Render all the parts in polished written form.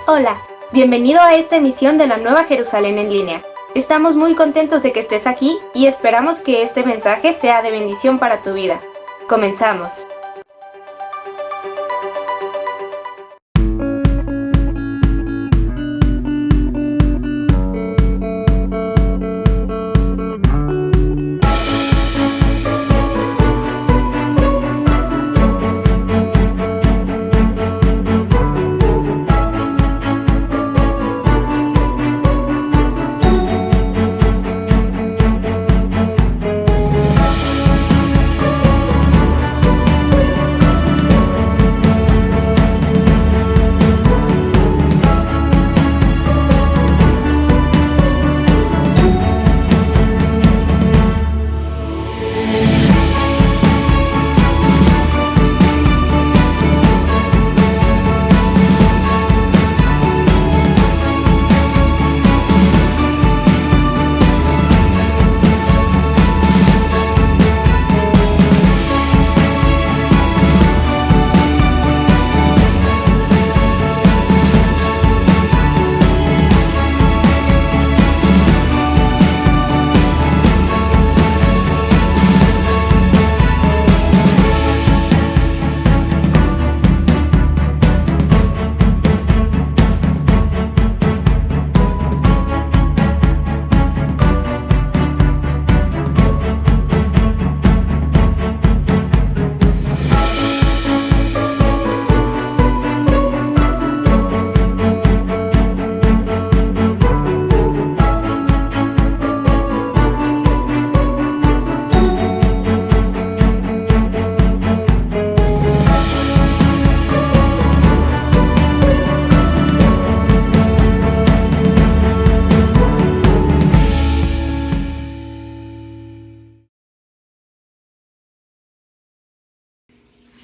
Hola, bienvenido a esta emisión de la Nueva Jerusalén en línea. Estamos muy contentos de que estés aquí y esperamos que este mensaje sea de bendición para tu vida. Comenzamos.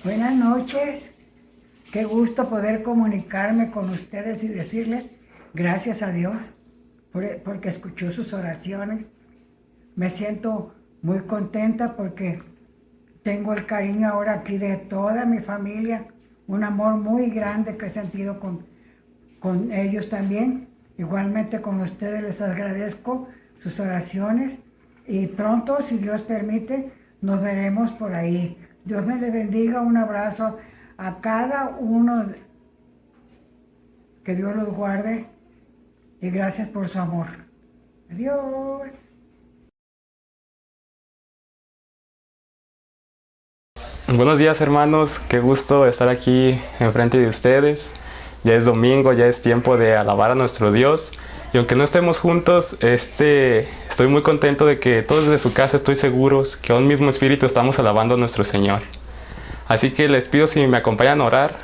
Buenas noches, qué gusto poder comunicarme con ustedes y decirles gracias a Dios porque escuchó sus oraciones. Me siento muy contenta porque tengo el cariño ahora aquí de toda mi familia, un amor muy grande que he sentido con ellos también. Igualmente con ustedes les agradezco sus oraciones y pronto, si Dios permite, nos veremos por ahí. Dios me les bendiga, un abrazo a cada uno, que Dios los guarde y gracias por su amor. Adiós. Buenos días, hermanos, qué gusto estar aquí enfrente de ustedes. Ya es domingo, ya es tiempo de alabar a nuestro Dios. Y aunque no estemos juntos, estoy muy contento de que todos desde su casa estoy seguros que a un mismo espíritu estamos alabando a nuestro Señor. Así que les pido si me acompañan a orar.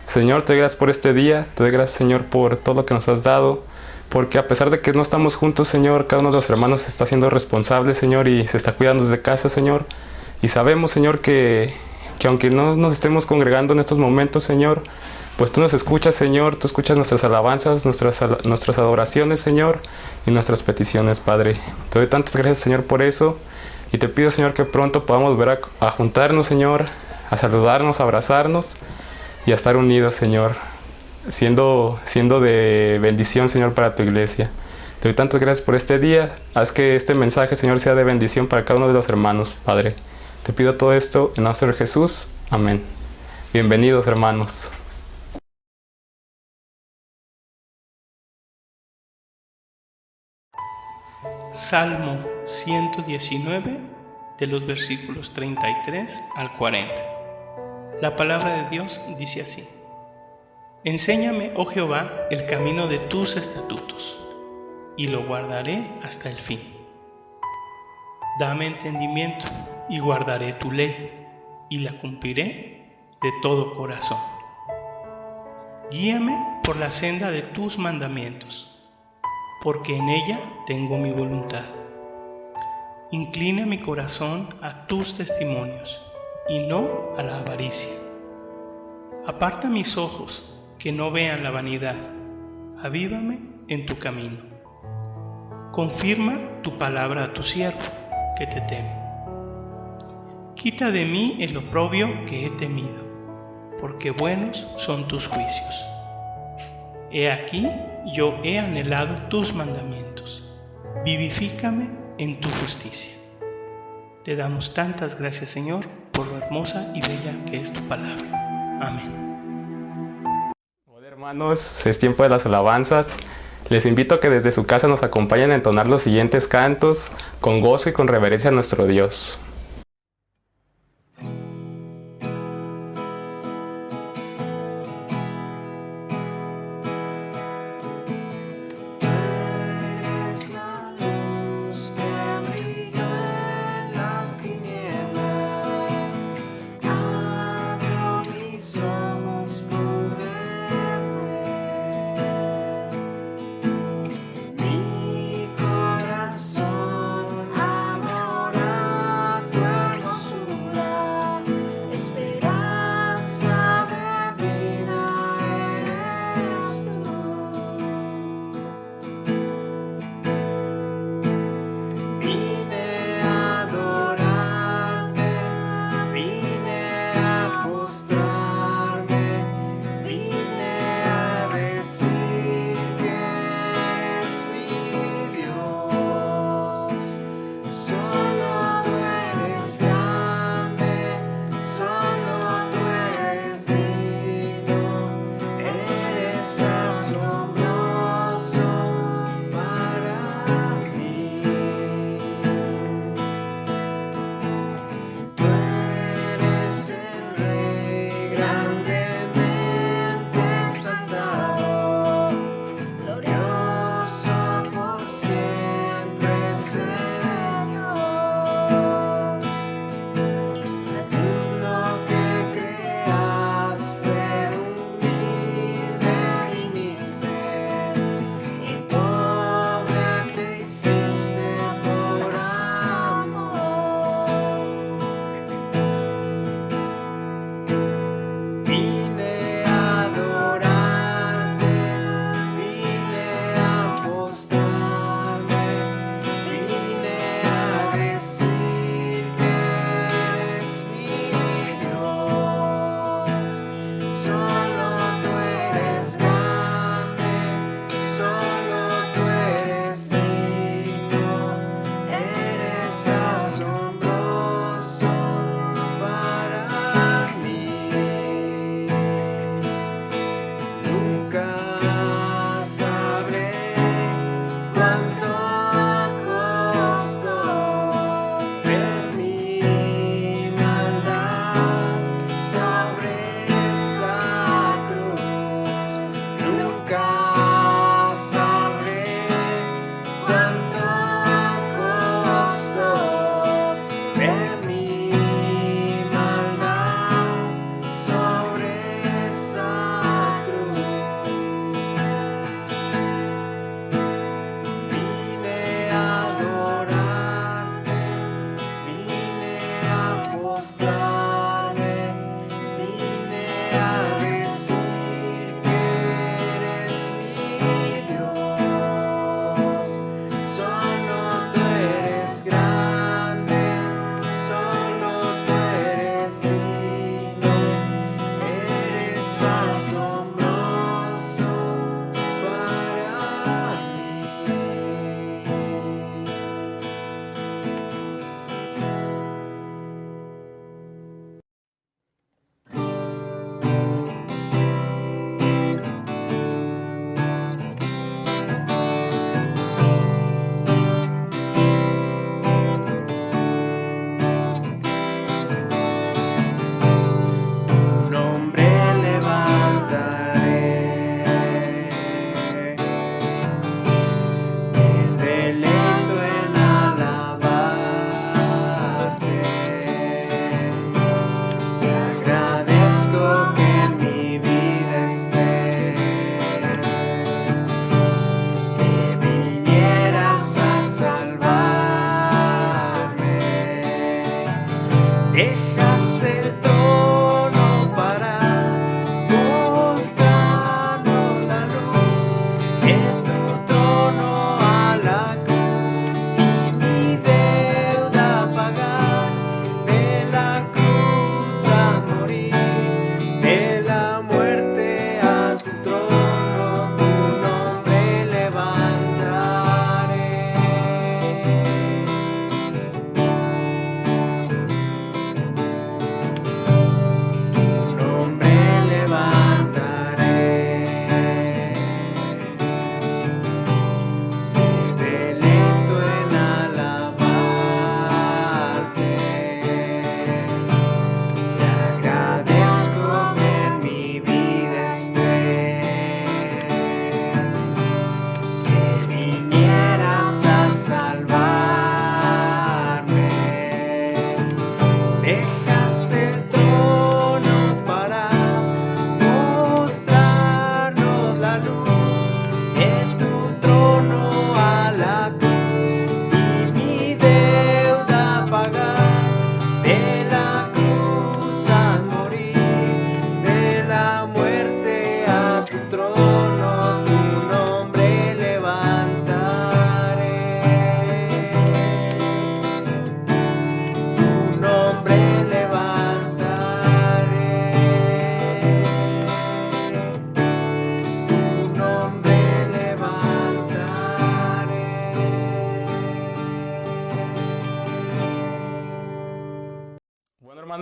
Señor, te doy gracias por este día, te doy gracias, Señor, por todo lo que nos has dado, porque a pesar de que no estamos juntos, Señor, cada uno de los hermanos está siendo responsable, Señor, y se está cuidando desde casa, Señor. Y sabemos, Señor, que aunque no nos estemos congregando en estos momentos, Señor, pues tú nos escuchas, Señor, tú escuchas nuestras alabanzas, nuestras adoraciones, Señor, y nuestras peticiones, Padre. Te doy tantas gracias, Señor, por eso, y te pido, Señor, que pronto podamos volver a juntarnos, Señor, a saludarnos, a abrazarnos y a estar unidos, Señor, siendo de bendición, Señor, para tu iglesia. Te doy tantas gracias por este día. Haz que este mensaje, Señor, sea de bendición para cada uno de los hermanos, Padre. Te pido todo esto en nombre de Jesús. Amén. Bienvenidos, hermanos. Salmo 119, de los versículos 33 al 40. La palabra de Dios dice así: Enséñame, oh Jehová, el camino de tus estatutos, y lo guardaré hasta el fin. Dame entendimiento, y guardaré tu ley, y la cumpliré de todo corazón. Guíame por la senda de tus mandamientos, porque en ella tengo mi voluntad. Inclina mi corazón a tus testimonios, y no a la avaricia. Aparta mis ojos, que no vean la vanidad. Avívame en tu camino. Confirma tu palabra a tu siervo, que te teme. Quita de mí el oprobio que he temido, porque buenos son tus juicios. He aquí, yo he anhelado tus mandamientos. Vivifícame en tu justicia. Te damos tantas gracias, Señor, por lo hermosa y bella que es tu palabra. Amén. Hola hermanos, es tiempo de las alabanzas. Les invito a que desde su casa nos acompañen a entonar los siguientes cantos con gozo y con reverencia a nuestro Dios.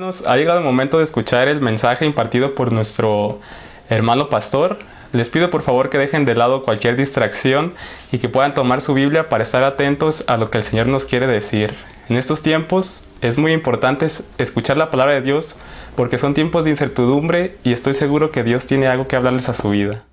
hermanos, ha llegado el momento de escuchar el mensaje impartido por nuestro hermano pastor. Les pido por favor que dejen de lado cualquier distracción y que puedan tomar su Biblia para estar atentos a lo que el Señor nos quiere decir. En estos tiempos es muy importante escuchar la palabra de Dios porque son tiempos de incertidumbre y estoy seguro que Dios tiene algo que hablarles a su vida.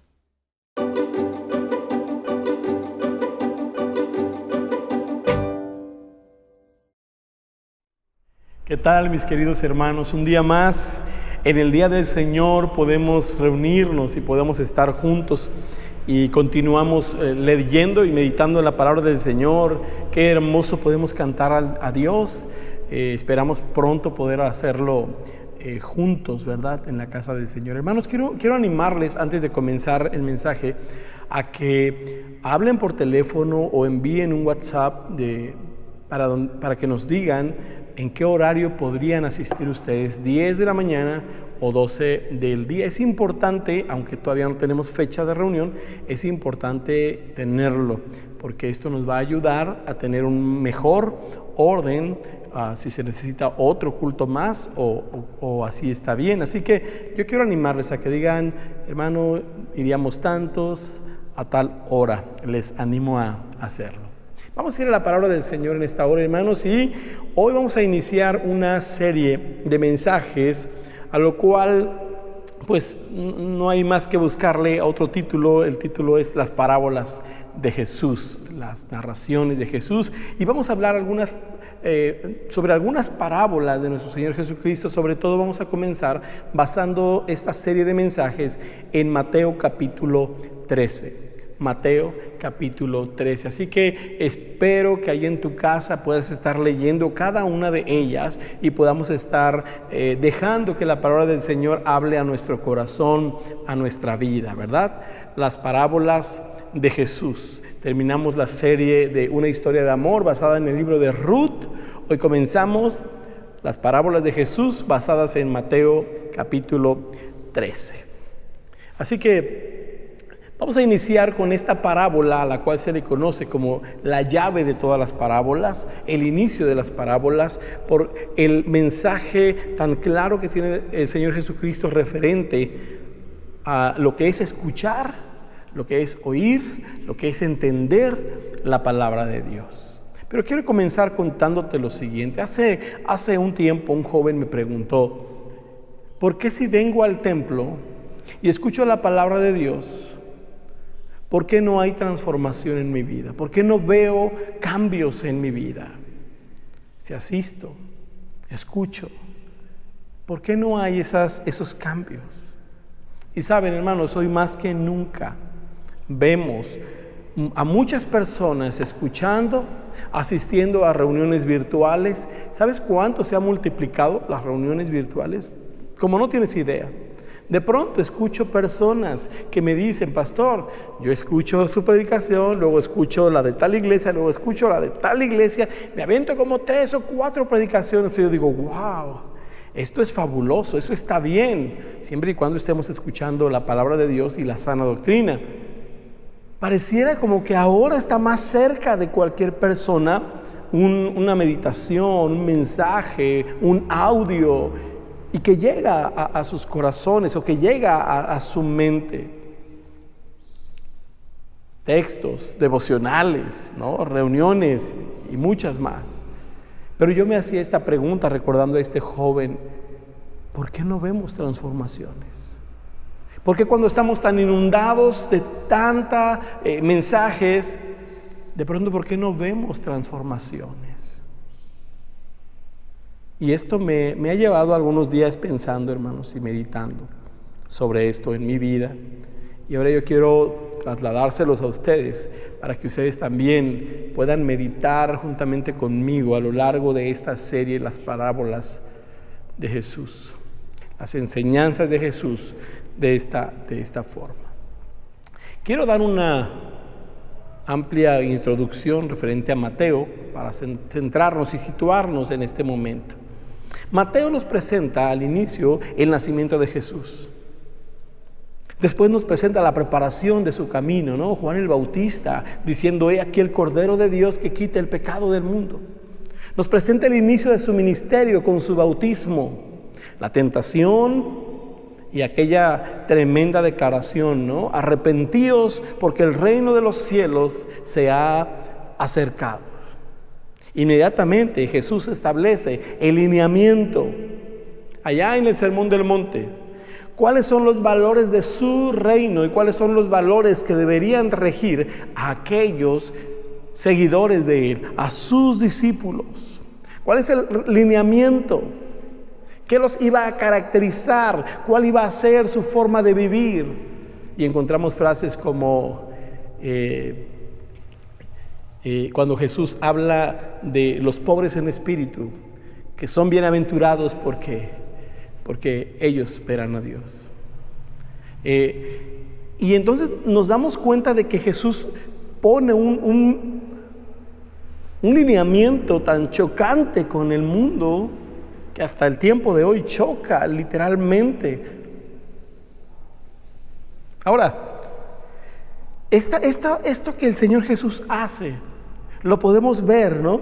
¿Qué tal, mis queridos hermanos? Un día más, en el Día del Señor, podemos reunirnos y podemos estar juntos y continuamos leyendo y meditando en la palabra del Señor. Qué hermoso podemos cantar a Dios. Esperamos pronto poder hacerlo juntos, ¿verdad? En la casa del Señor. Hermanos, quiero animarles, antes de comenzar el mensaje, a que hablen por teléfono o envíen un WhatsApp para que nos digan en qué horario podrían asistir ustedes, 10 de la mañana o 12 del día. Es importante, aunque todavía no tenemos fecha de reunión, es importante tenerlo, porque esto nos va a ayudar a tener un mejor orden, si se necesita otro culto más o así está bien. Así que yo quiero animarles a que digan, hermano, iríamos tantos a tal hora. Les animo a hacerlo. Vamos a ir a la palabra del Señor en esta hora, hermanos, y hoy vamos a iniciar una serie de mensajes, a lo cual pues no hay más que buscarle a otro título. El título es Las parábolas de Jesús, las narraciones de Jesús, y vamos a hablar sobre algunas parábolas de nuestro Señor Jesucristo. Sobre todo vamos a comenzar basando esta serie de mensajes en Mateo capítulo 13. Mateo capítulo 13. Así que espero que ahí en tu casa puedas estar leyendo cada una de ellas y podamos estar dejando que la palabra del Señor hable a nuestro corazón, a nuestra vida, ¿verdad? Las parábolas de Jesús. Terminamos la serie de una historia de amor basada en el libro de Ruth. Hoy comenzamos las parábolas de Jesús basadas en Mateo capítulo 13. Así que vamos a iniciar con esta parábola, a la cual se le conoce como la llave de todas las parábolas, el inicio de las parábolas, por el mensaje tan claro que tiene el Señor Jesucristo referente a lo que es escuchar, lo que es oír, lo que es entender la palabra de Dios. Pero quiero comenzar contándote lo siguiente. Hace un tiempo un joven me preguntó, ¿por qué si vengo al templo y escucho la palabra de Dios, ¿por qué no hay transformación en mi vida? ¿Por qué no veo cambios en mi vida? Si asisto, escucho, ¿por qué no hay esos cambios? Y saben, hermanos, hoy más que nunca vemos a muchas personas escuchando, asistiendo a reuniones virtuales. ¿Sabes cuánto se han multiplicado las reuniones virtuales? Como no tienes idea. De pronto escucho personas que me dicen, pastor, yo escucho su predicación, luego escucho la de tal iglesia, luego escucho la de tal iglesia, me avento como 3 o 4 predicaciones y yo digo, wow, esto es fabuloso, eso está bien, siempre y cuando estemos escuchando la palabra de Dios y la sana doctrina. Pareciera como que ahora está más cerca de cualquier persona una meditación, un mensaje, un audio, y que llega a sus corazones o que llega a su mente. Textos devocionales, ¿no? Reuniones y muchas más. Pero yo me hacía esta pregunta recordando a este joven: ¿por qué no vemos transformaciones? ¿Por qué cuando estamos tan inundados de tanta mensajes, de pronto por qué no vemos transformaciones? Y esto me ha llevado algunos días pensando, hermanos, y meditando sobre esto en mi vida. Y ahora yo quiero trasladárselos a ustedes para que ustedes también puedan meditar juntamente conmigo a lo largo de esta serie, las parábolas de Jesús, las enseñanzas de Jesús de esta forma. Quiero dar una amplia introducción referente a Mateo para centrarnos y situarnos en este momento. Mateo nos presenta al inicio el nacimiento de Jesús. Después nos presenta la preparación de su camino, ¿no? Juan el Bautista diciendo: he aquí el Cordero de Dios que quita el pecado del mundo. Nos presenta el inicio de su ministerio con su bautismo. La tentación y aquella tremenda declaración, ¿no? Arrepentíos porque el reino de los cielos se ha acercado. Inmediatamente Jesús establece el lineamiento allá en el Sermón del Monte. ¿Cuáles son los valores de su reino y cuáles son los valores que deberían regir a aquellos seguidores de él, a sus discípulos? ¿Cuál es el lineamiento? ¿Qué los iba a caracterizar? ¿Cuál iba a ser su forma de vivir? Y encontramos frases como cuando Jesús habla de los pobres en espíritu, que son bienaventurados porque ellos verán a Dios. Y entonces nos damos cuenta de que Jesús pone un lineamiento tan chocante con el mundo que hasta el tiempo de hoy choca literalmente. Ahora, esto que el Señor Jesús hace, lo podemos ver, ¿no?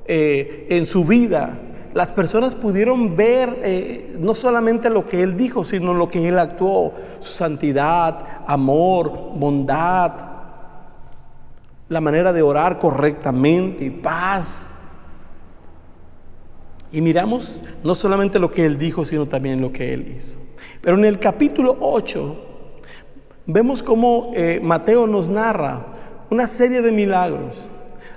En su vida. Las personas pudieron ver no solamente lo que Él dijo, sino lo que Él actuó. Su santidad, amor, bondad, la manera de orar correctamente y paz. Y miramos no solamente lo que Él dijo, sino también lo que Él hizo. Pero en el capítulo 8 vemos cómo Mateo nos narra una serie de milagros.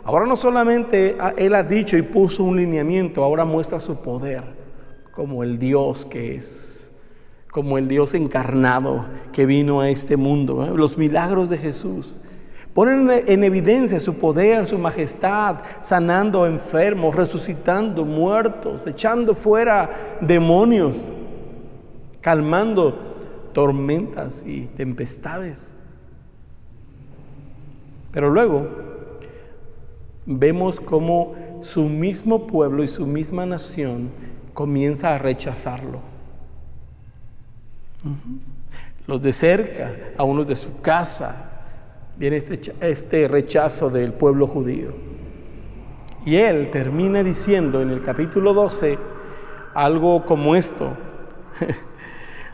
Ahora no solamente Él ha dicho y puso un lineamiento, ahora muestra su poder como el Dios que es, como el Dios encarnado que vino a este mundo. Los milagros de Jesús ponen en evidencia su poder, su majestad, sanando enfermos, resucitando muertos, echando fuera demonios, calmando tormentas y tempestades. Pero luego vemos cómo su mismo pueblo y su misma nación comienza a rechazarlo. Los de cerca, a unos de su casa, viene este rechazo del pueblo judío. Y él termina diciendo en el capítulo 12 algo como esto: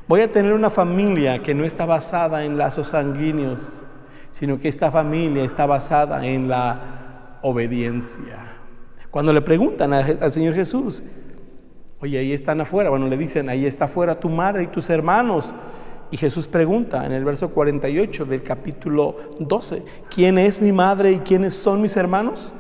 voy a tener una familia que no está basada en lazos sanguíneos, sino que esta familia está basada en la obediencia. Cuando le preguntan al Señor Jesús, oye, ahí están afuera, bueno, le dicen, ahí está afuera tu madre y tus hermanos. Y Jesús pregunta en el verso 48 del capítulo 12, ¿quién es mi madre y quiénes son mis hermanos?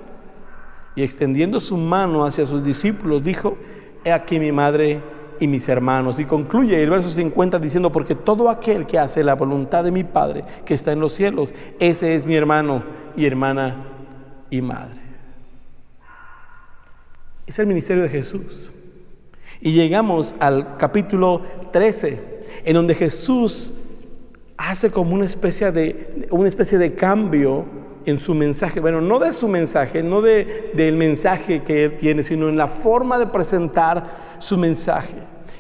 Y extendiendo su mano hacia sus discípulos dijo, he aquí mi madre y mis hermanos. Y concluye el verso 50 diciendo, porque todo aquel que hace la voluntad de mi Padre que está en los cielos, ese es mi hermano y hermana y madre. Es el ministerio de Jesús. Y llegamos al capítulo 13, en donde Jesús hace como una especie de cambio en su mensaje. Bueno, no de su mensaje, no del mensaje que Él tiene, sino en la forma de presentar su mensaje.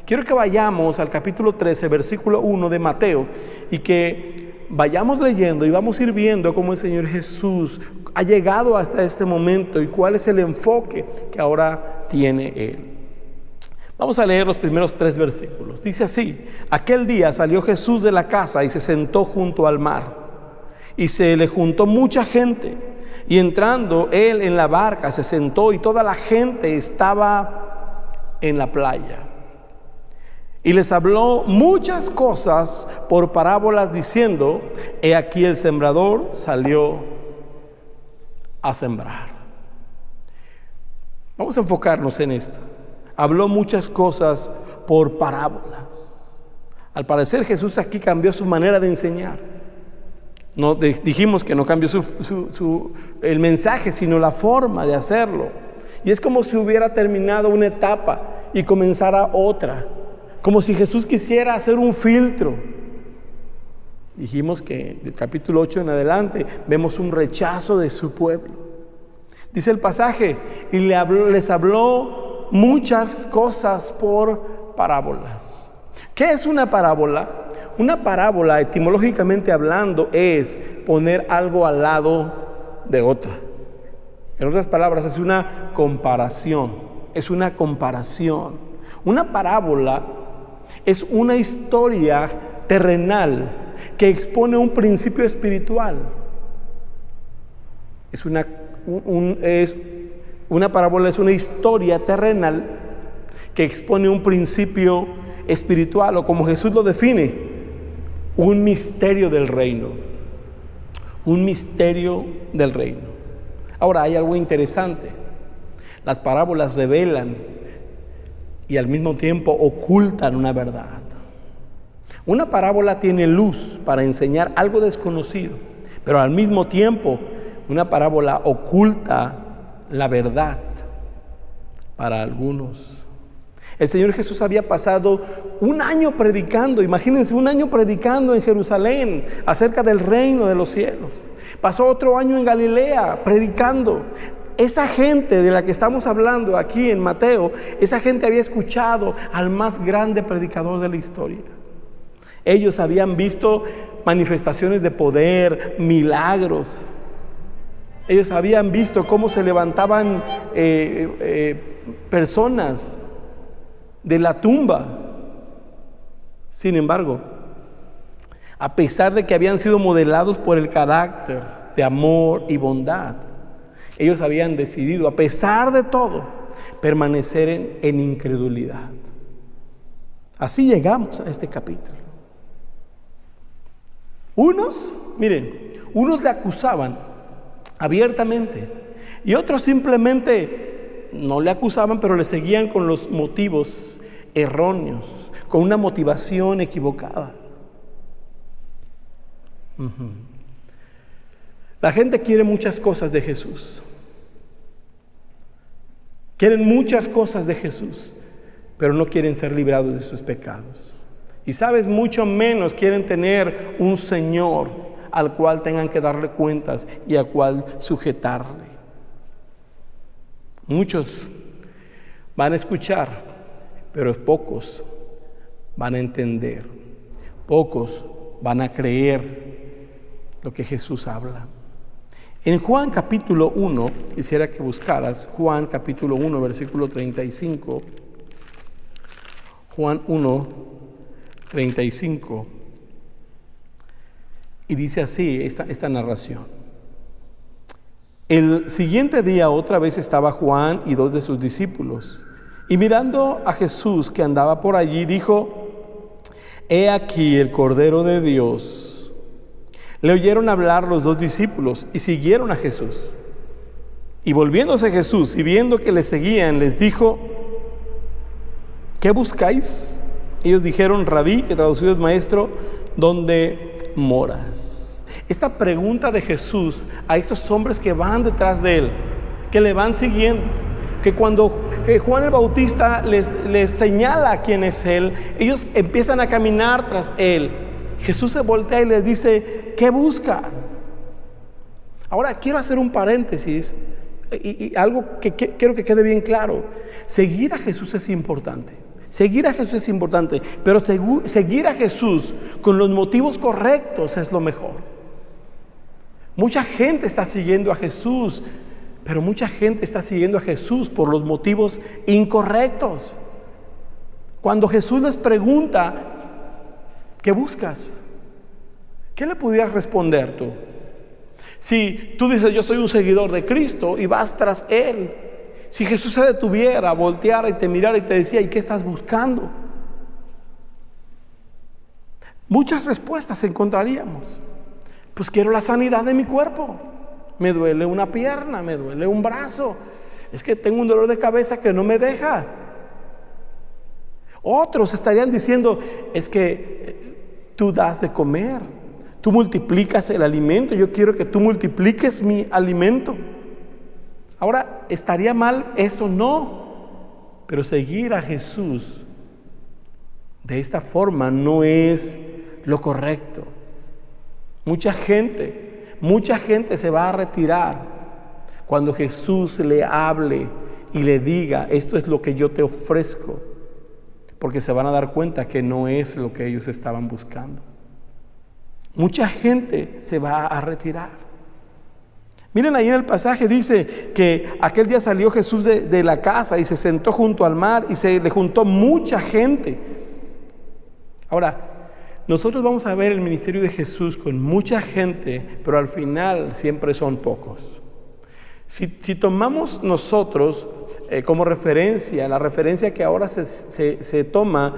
Quiero que vayamos al capítulo 13, versículo 1 de Mateo, y que vayamos leyendo y vamos a ir viendo cómo el Señor Jesús ha llegado hasta este momento y cuál es el enfoque que ahora tiene Él. Vamos a leer los primeros 3 versículos. Dice así: aquel día salió Jesús de la casa y se sentó junto al mar, y se le juntó mucha gente, y entrando él en la barca se sentó, y toda la gente estaba en la playa. Y les habló muchas cosas por parábolas diciendo, he aquí el sembrador salió a sembrar. Vamos a enfocarnos en esto. Habló muchas cosas por parábolas. Al parecer Jesús aquí cambió su manera de enseñar. No dijimos que no cambió el mensaje, sino la forma de hacerlo. Y es como si hubiera terminado una etapa y comenzara otra. Como si Jesús quisiera hacer un filtro. Dijimos que del capítulo 8 en adelante vemos un rechazo de su pueblo. Dice el pasaje, y les habló muchas cosas por parábolas. ¿Qué es una parábola? Una parábola, etimológicamente hablando, es poner algo al lado de otra. En otras palabras, es una comparación. Es una comparación. Una parábola es una historia terrenal que expone un principio espiritual. Una parábola es una historia terrenal que expone un principio espiritual, o como Jesús lo define, un misterio del reino. Un misterio del reino. Ahora, hay algo interesante. Las parábolas revelan y al mismo tiempo ocultan una verdad. Una parábola tiene luz para enseñar algo desconocido, pero al mismo tiempo una parábola oculta la verdad para algunos. El Señor Jesús había pasado un año predicando, imagínense, un año predicando en Jerusalén acerca del reino de los cielos. Pasó otro año en Galilea predicando. Esa gente de la que estamos hablando aquí en Mateo, esa gente había escuchado al más grande predicador de la historia. Ellos habían visto manifestaciones de poder, milagros. Ellos habían visto cómo se levantaban personas de la tumba. Sin embargo, a pesar de que habían sido modelados por el carácter de amor y bondad, ellos habían decidido, a pesar de todo, permanecer en incredulidad. Así llegamos a este capítulo. Unos le acusaban abiertamente y otros simplemente no le acusaban, pero le seguían con los motivos erróneos, con una motivación equivocada. La gente quiere muchas cosas de Jesús. Quieren muchas cosas de Jesús, pero no quieren ser librados de sus pecados. Y sabes, mucho menos quieren tener un Señor al cual tengan que darle cuentas y al cual sujetarle. Muchos van a escuchar, pero pocos van a entender. Pocos van a creer lo que Jesús habla. En Juan capítulo 1, quisiera que buscaras Juan capítulo 1, versículo 35. Juan 1, 35. Y dice así esta narración. El siguiente día otra vez estaba Juan y 2 de sus discípulos. Y mirando a Jesús que andaba por allí, dijo: He aquí el Cordero de Dios. Le oyeron hablar los 2 discípulos y siguieron a Jesús. Y volviéndose Jesús y viendo que le seguían, les dijo: ¿qué buscáis? Ellos dijeron: Rabí, que traducido es maestro, ¿dónde moras? Esta pregunta de Jesús a estos hombres que van detrás de él, que le van siguiendo, que cuando Juan el Bautista les señala quién es él, ellos empiezan a caminar tras él. Jesús se voltea y les dice: ¿qué buscan? Ahora quiero hacer un paréntesis y algo que quiero que quede bien claro. Seguir a Jesús es importante. Seguir a Jesús es importante, pero seguir a Jesús con los motivos correctos es lo mejor. Mucha gente está siguiendo a Jesús, pero mucha gente está siguiendo a Jesús por los motivos incorrectos. Cuando Jesús les pregunta: ¿qué buscas? ¿Qué le pudieras responder tú? Si tú dices: yo soy un seguidor de Cristo, y vas tras Él. Si Jesús se detuviera, volteara y te mirara y te decía: ¿y qué estás buscando? Muchas respuestas encontraríamos. Pues quiero la sanidad de mi cuerpo. Me duele una pierna, me duele un brazo. Es que tengo un dolor de cabeza que no me deja. Otros estarían diciendo: es que tú das de comer, tú multiplicas el alimento, yo quiero que tú multipliques mi alimento. Ahora, ¿estaría mal eso? No, pero seguir a Jesús de esta forma no es lo correcto. Mucha gente se va a retirar cuando Jesús le hable y le diga: esto es lo que yo te ofrezco, porque se van a dar cuenta que no es lo que ellos estaban buscando. Mucha gente se va a retirar. Miren ahí en el pasaje, dice que aquel día salió Jesús de la casa y se sentó junto al mar y se le juntó mucha gente. Ahora, nosotros vamos a ver el ministerio de Jesús con mucha gente, pero al final siempre son pocos. Si tomamos nosotros como referencia, la referencia que ahora se toma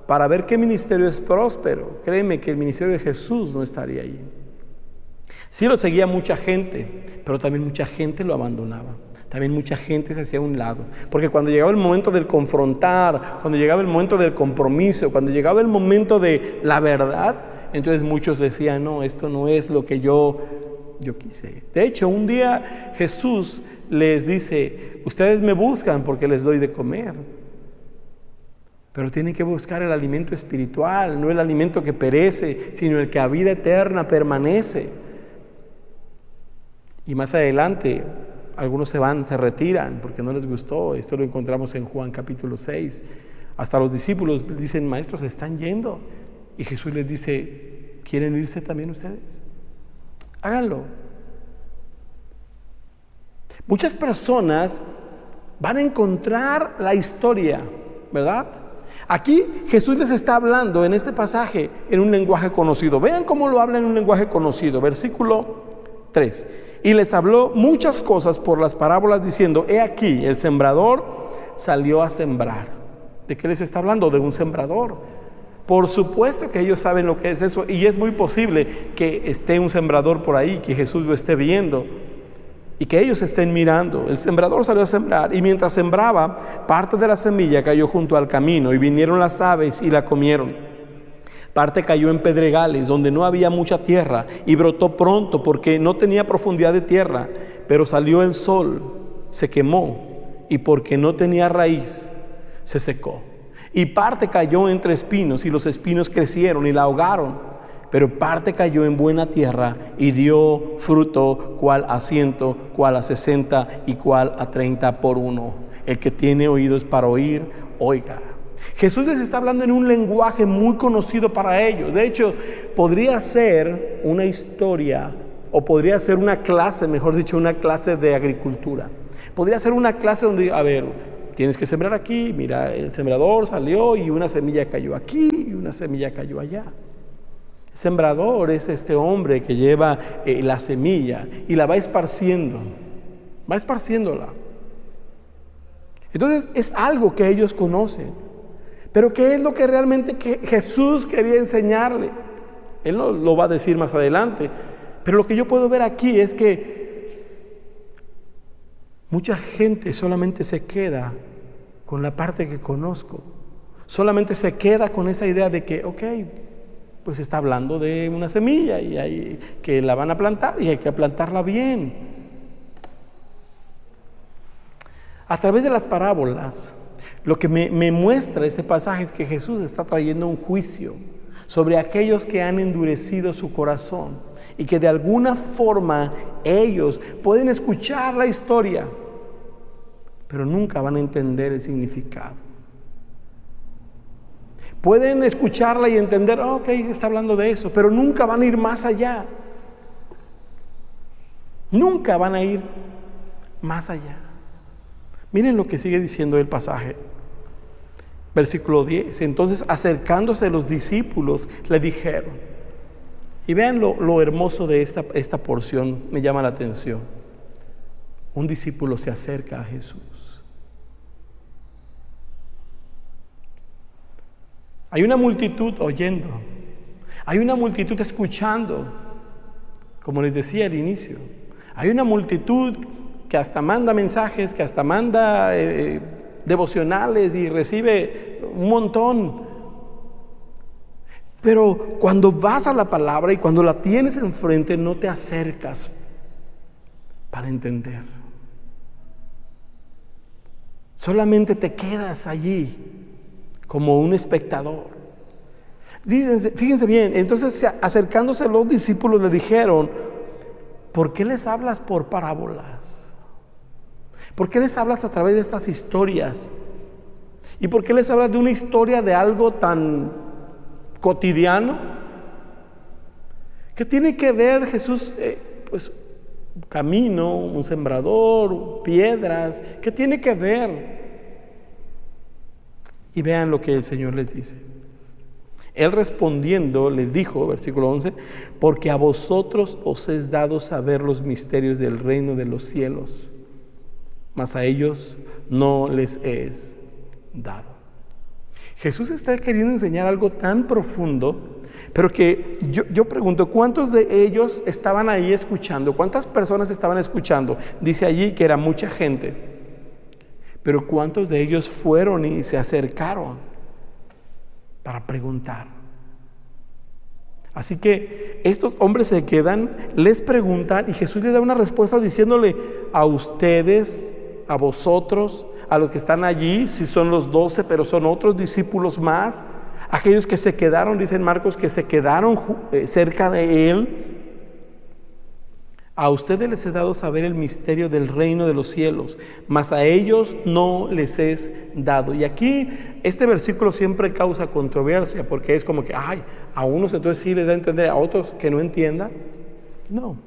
para ver qué ministerio es próspero, créeme que el ministerio de Jesús no estaría ahí. Sí lo seguía mucha gente, pero también mucha gente lo abandonaba. También mucha gente se hacía a un lado. Porque cuando llegaba el momento del confrontar, cuando llegaba el momento del compromiso, cuando llegaba el momento de la verdad, entonces muchos decían, no, esto no es lo que yo quise. De hecho, un día Jesús les dice, ustedes me buscan porque les doy de comer. Pero tienen que buscar el alimento espiritual, no el alimento que perece, sino el que a vida eterna permanece. Y más adelante, algunos se retiran porque no les gustó. Esto lo encontramos en Juan capítulo 6. Hasta los discípulos dicen, maestros, se están yendo. Y Jesús les dice, ¿quieren irse también ustedes? Háganlo. Muchas personas van a encontrar la historia, ¿verdad? Aquí Jesús les está hablando en este pasaje en un lenguaje conocido. Vean cómo lo habla en un lenguaje conocido. Versículo 3. Y les habló muchas cosas por las parábolas diciendo, he aquí, el sembrador salió a sembrar. ¿De qué les está hablando? De un sembrador. Por supuesto que ellos saben lo que es eso, y es muy posible que esté un sembrador por ahí, que Jesús lo esté viendo y que ellos estén mirando. El sembrador salió a sembrar, y mientras sembraba, parte de la semilla cayó junto al camino, y vinieron las aves y la comieron. Parte cayó en pedregales donde no había mucha tierra y brotó pronto porque no tenía profundidad de tierra, pero salió el sol, se quemó, y porque no tenía raíz, se secó. Y parte cayó entre espinos, y los espinos crecieron y la ahogaron. Pero parte cayó en buena tierra y dio fruto, cual a 100, cual a 60 y cual a 30 por uno. El que tiene oídos para oír, oiga. Jesús les está hablando en un lenguaje muy conocido para ellos. De hecho, podría ser una historia, o podría ser una clase, mejor dicho, una clase de agricultura. Podría ser una clase donde, a ver, tienes que sembrar aquí, mira, el sembrador salió y una semilla cayó aquí y una semilla cayó allá. El sembrador es este hombre que lleva la semilla y la va esparciéndola. Entonces es algo que ellos conocen. Pero ¿qué es lo que realmente Jesús quería enseñarle? Él no lo va a decir más adelante. Pero lo que yo puedo ver aquí es que mucha gente solamente se queda con la parte que conozco. Solamente se queda con esa idea de que, ok, pues está hablando de una semilla y hay que la van a plantar y hay que plantarla bien. A través de las parábolas, lo que me muestra este pasaje es que Jesús está trayendo un juicio sobre aquellos que han endurecido su corazón y que de alguna forma ellos pueden escuchar la historia, pero nunca van a entender el significado. Pueden escucharla y entender, ok, está hablando de eso, pero nunca van a ir más allá. Nunca van a ir más allá. Miren lo que sigue diciendo el pasaje. Versículo 10. Entonces, acercándose los discípulos, le dijeron, y vean lo hermoso de esta porción, me llama la atención. Un discípulo se acerca a Jesús. Hay una multitud oyendo, hay una multitud escuchando, como les decía al inicio. Hay una multitud que hasta manda mensajes, que hasta manda devocionales y recibe un montón. Pero cuando vas a la palabra y cuando la tienes enfrente, no te acercas para entender. Solamente te quedas allí como un espectador. Fíjense bien, entonces acercándose los discípulos le dijeron, ¿por qué les hablas por parábolas? ¿Por qué les hablas a través de estas historias? ¿Y por qué les hablas de una historia de algo tan cotidiano? ¿Qué tiene que ver Jesús? Pues camino, un sembrador, piedras. ¿Qué tiene que ver? Y vean lo que el Señor les dice. Él respondiendo les dijo, versículo 11, porque a vosotros os es dado saber los misterios del reino de los cielos, mas a ellos no les es dado. Jesús está queriendo enseñar algo tan profundo, pero que yo pregunto, ¿cuántos de ellos estaban ahí escuchando? ¿Cuántas personas estaban escuchando? Dice allí que era mucha gente, pero ¿cuántos de ellos fueron y se acercaron para preguntar? Así que estos hombres se quedan, les preguntan y Jesús les da una respuesta diciéndole a ustedes, a vosotros, a los que están allí, si son los 12, pero son otros discípulos más, aquellos que se quedaron, dicen Marcos, que se quedaron cerca de él. A ustedes les he dado saber el misterio del reino de los cielos, mas a ellos no les es dado. Y aquí este versículo siempre causa controversia, porque es como que, a unos entonces sí les da a entender, a otros que no entiendan. No.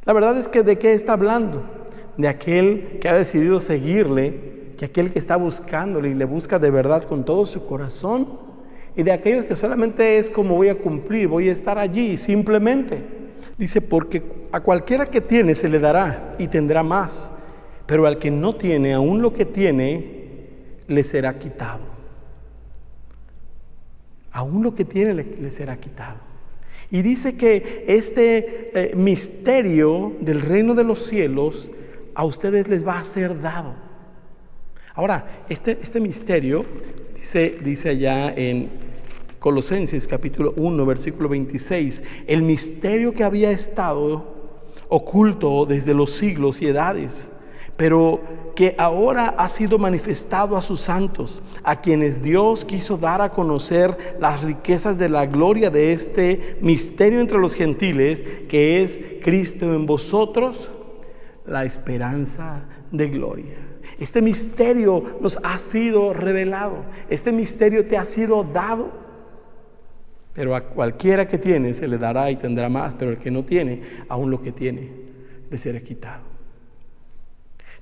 La verdad es que ¿de qué está hablando? De aquel que ha decidido seguirle, que aquel que está buscándole y le busca de verdad con todo su corazón, y de aquellos que solamente es como voy a cumplir, voy a estar allí simplemente. Dice, porque a cualquiera que tiene se le dará y tendrá más, pero al que no tiene, aún lo que tiene, le será quitado. Aún lo que tiene le será quitado. Y dice que este misterio del reino de los cielos a ustedes les va a ser dado. Ahora, este misterio, dice allá en Colosenses capítulo 1, versículo 26, el misterio que había estado oculto desde los siglos y edades, pero que ahora ha sido manifestado a sus santos, a quienes Dios quiso dar a conocer las riquezas de la gloria de este misterio entre los gentiles, que es Cristo en vosotros, la esperanza de gloria. Este misterio nos ha sido revelado, este misterio te ha sido dado. Pero a cualquiera que tiene se le dará y tendrá más, pero el que no tiene, aún lo que tiene, le será quitado.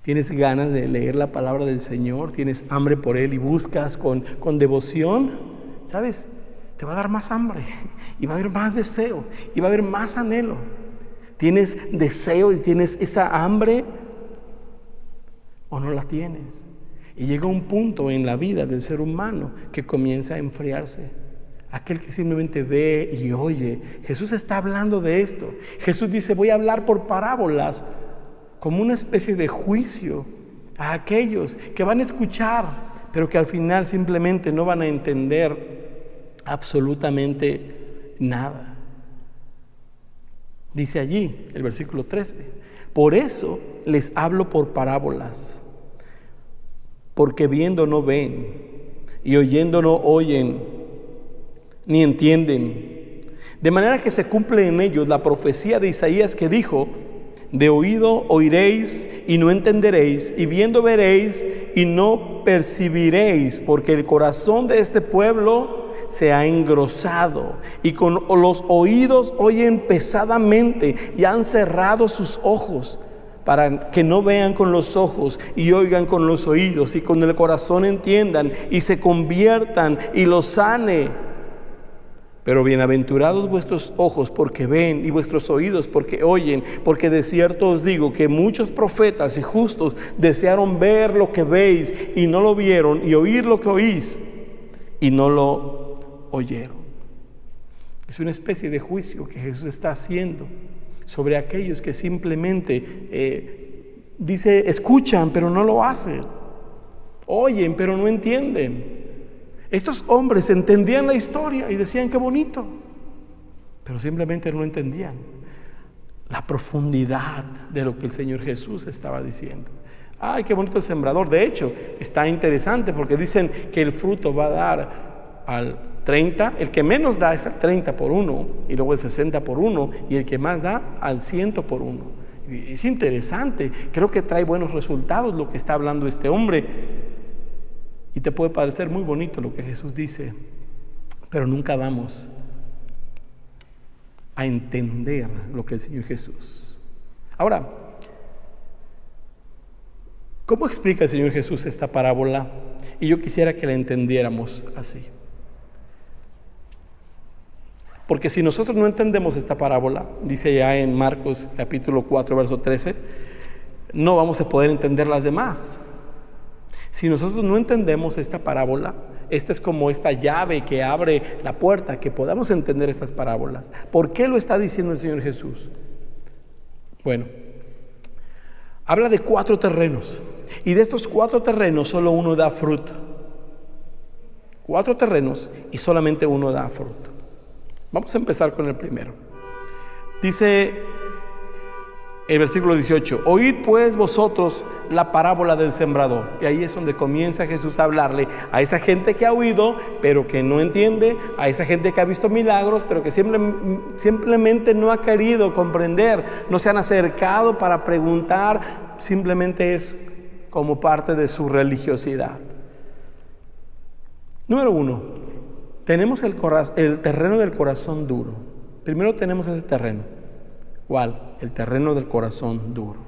¿Tienes ganas de leer la palabra del Señor? ¿Tienes hambre por Él y buscas con devoción? ¿Sabes? Te va a dar más hambre y va a haber más deseo y va a haber más anhelo. ¿Tienes deseo y tienes esa hambre o no la tienes? Y llega un punto en la vida del ser humano que comienza a enfriarse. Aquel que simplemente ve y oye. Jesús está hablando de esto. Jesús dice, voy a hablar por parábolas, como una especie de juicio a aquellos que van a escuchar, pero que al final simplemente no van a entender absolutamente nada. Dice allí el versículo 13, por eso les hablo por parábolas, porque viendo no ven y oyendo no oyen, ni entienden, de manera que se cumple en ellos la profecía de Isaías que dijo, de oído oiréis y no entenderéis, y viendo veréis y no percibiréis, porque el corazón de este pueblo se ha engrosado y con los oídos oyen pesadamente y han cerrado sus ojos, para que no vean con los ojos y oigan con los oídos y con el corazón entiendan y se conviertan y los sane. Pero bienaventurados vuestros ojos porque ven y vuestros oídos porque oyen, porque de cierto os digo que muchos profetas y justos desearon ver lo que veis y no lo vieron, y oír lo que oís y no lo oyeron. Es una especie de juicio que Jesús está haciendo sobre aquellos que simplemente dice, escuchan pero no lo hacen, oyen pero no entienden. Estos hombres entendían la historia y decían qué bonito, pero simplemente no entendían la profundidad de lo que el Señor Jesús estaba diciendo. Ay, qué bonito el sembrador. De hecho, está interesante porque dicen que el fruto va a dar al 30, el que menos da es al 30 por 1, y luego el 60 por 1, y el que más da al 100 por 1. Es interesante, creo que trae buenos resultados lo que está hablando este hombre. Y te puede parecer muy bonito lo que Jesús dice, pero nunca vamos a entender lo que el Señor Jesús Ahora, ¿cómo explica el Señor Jesús esta parábola? Y yo quisiera que la entendiéramos así. Porque si nosotros no entendemos esta parábola, dice ya en Marcos capítulo 4, verso 13, no vamos a poder entender las demás. Si nosotros no entendemos esta parábola, esta es como esta llave que abre la puerta, que podamos entender estas parábolas. ¿Por qué lo está diciendo el Señor Jesús? Bueno, habla de 4 terrenos, y de estos 4 terrenos solo uno da fruto. 4 terrenos y solamente uno da fruto. Vamos a empezar con el primero. Dice el versículo 18: oíd pues vosotros la parábola del sembrador. Y ahí es donde comienza Jesús a hablarle a esa gente que ha oído pero que no entiende, a esa gente que ha visto milagros pero que simplemente no ha querido comprender, no se han acercado para preguntar, simplemente es como parte de su religiosidad. Número 1, tenemos el terreno del corazón duro. Primero tenemos ese terreno. ¿Cuál? El terreno del corazón duro.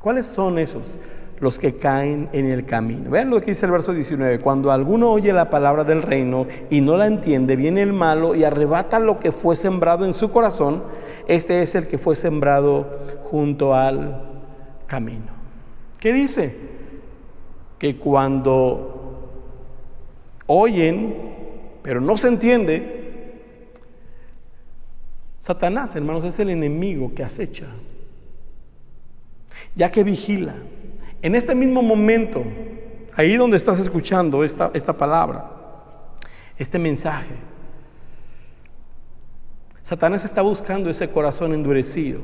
¿Cuáles son esos? Los que caen en el camino. Vean lo que dice el verso 19. Cuando alguno oye la palabra del reino y no la entiende, viene el malo y arrebata lo que fue sembrado en su corazón. Este es el que fue sembrado junto al camino. ¿Qué dice? Que cuando oyen pero no se entiende, Satanás, hermanos, es el enemigo que acecha, ya que vigila. En este mismo momento, ahí donde estás escuchando esta palabra, este mensaje, Satanás está buscando ese corazón endurecido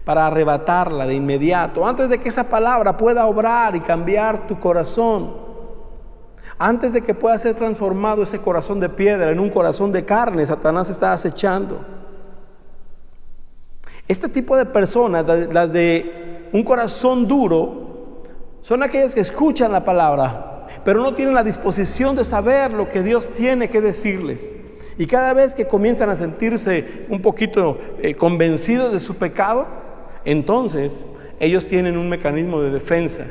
para arrebatarla de inmediato, antes de que esa palabra pueda obrar y cambiar tu corazón. Antes de que pueda ser transformado ese corazón de piedra en un corazón de carne, Satanás está acechando. Este tipo de personas, las de un corazón duro, son aquellas que escuchan la palabra, pero no tienen la disposición de saber lo que Dios tiene que decirles. Y cada vez que comienzan a sentirse un poquito convencidos de su pecado, entonces ellos tienen un mecanismo de defensa.